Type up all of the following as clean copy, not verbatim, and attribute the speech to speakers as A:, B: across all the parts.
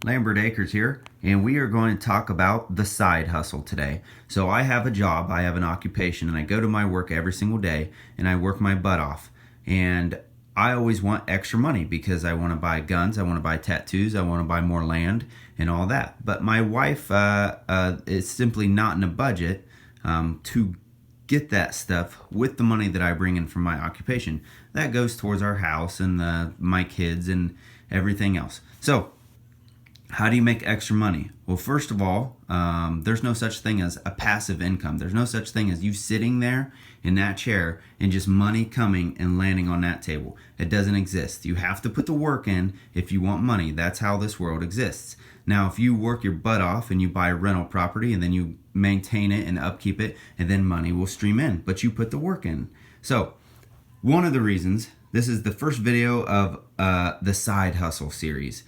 A: Lambert Acres here, and we are going to talk about the side hustle today. So I have a job, I have an occupation, and I go to my work every single day and I work my butt off. And I always want extra money because I want to buy guns, I want to buy tattoos, I want to buy more land and all that. But my wife is simply not in a budget to get that stuff with the money that I bring in from my occupation. That goes towards our house and my kids and everything else. So how do you make extra money? Well, first of all, there's no such thing as a passive income. There's no such thing as you sitting there in that chair and just money coming and landing on that table. It doesn't exist. You have to put the work in if you want money. That's how this world exists. Now, if you work your butt off and you buy a rental property and then you maintain it and upkeep it, and then money will stream in, but you put the work in. So, one of the reasons, this is the first video of the side hustle series.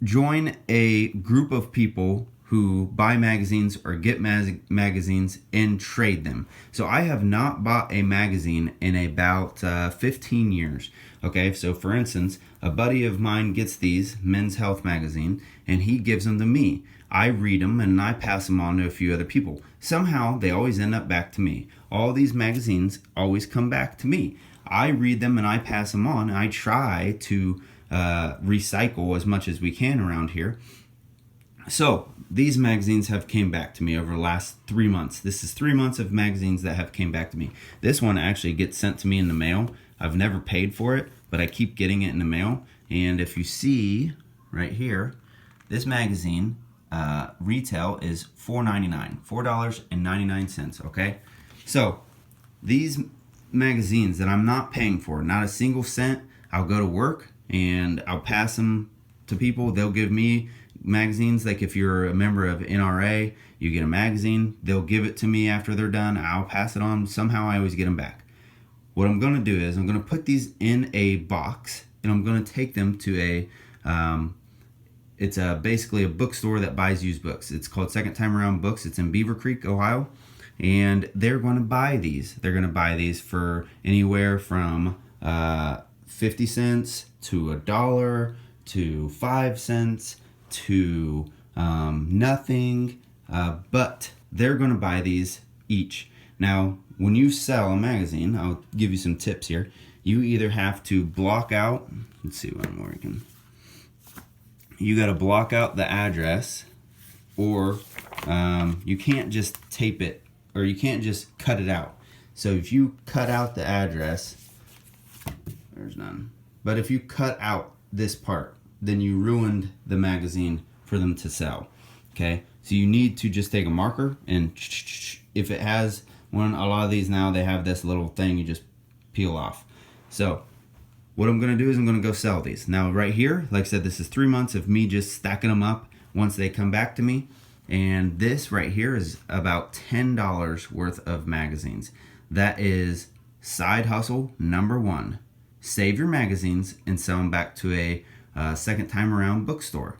A: Join a group of people who buy magazines or get magazines and trade them. So I have not bought a magazine in about 15 years. Okay, so for instance, a buddy of mine gets these, Men's Health magazine, and he gives them to me. I read them and I pass them on to a few other people. Somehow they always end up back to me. All these magazines always come back to me. I read them and I pass them on. I try to recycle as much as we can around here. So these magazines have came back to me over the last 3 months. This is 3 months of magazines that have came back to me. This one actually gets sent to me in the mail. I've never paid for it, but I keep getting it in the mail. And if you see right here, this magazine retail is $4.99, $4.99. Okay, so these magazines that I'm not paying for, not a single cent. I'll go to work and I'll pass them to people. They'll give me magazines. Like if you're a member of NRA, you get a magazine. They'll give it to me after they're done. I'll pass it on. Somehow I always get them back. What I'm going to do is I'm going to put these in a box and I'm going to take them to it's basically a bookstore that buys used books. It's called Second Time Around Books. It's in Beaver Creek, Ohio. And they're going to buy these. They're going to buy these for anywhere from 50 cents to $1 to 5 cents to nothing, but they're going to buy these each. Now, when you sell a magazine, I'll give you some tips here. You either have to block out, let's see what I'm working. You got to block out the address, or you can't just tape it, or you can't just cut it out. So if you cut out the address, there's none. But if you cut out this part, then you ruined the magazine for them to sell. Okay, so you need to just take a marker and if it has one, a lot of these now they have this little thing you just peel off. So what I'm going to do is I'm going to go sell these. Now right here, like I said, this is 3 months of me just stacking them up once they come back to me. And this right here is about $10 worth of magazines. That is side hustle number 1. Save your magazines and sell them back to a second time around bookstore.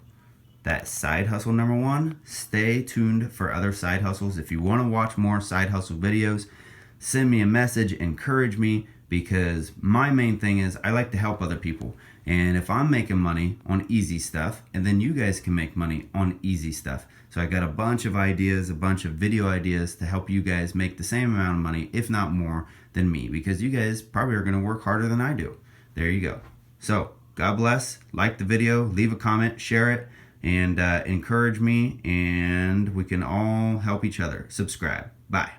A: That's side hustle number 1. Stay tuned for other side hustles. If you want to watch more side hustle videos, send me a message, encourage me, because my main thing is I like to help other people. And if I'm making money on easy stuff, and then you guys can make money on easy stuff. So I got a bunch of ideas, a bunch of video ideas to help you guys make the same amount of money, if not more, than me, because you guys probably are going to work harder than I do. There you go. So God bless. Like the video, leave a comment, share it, and encourage me, and we can all help each other. Subscribe. Bye.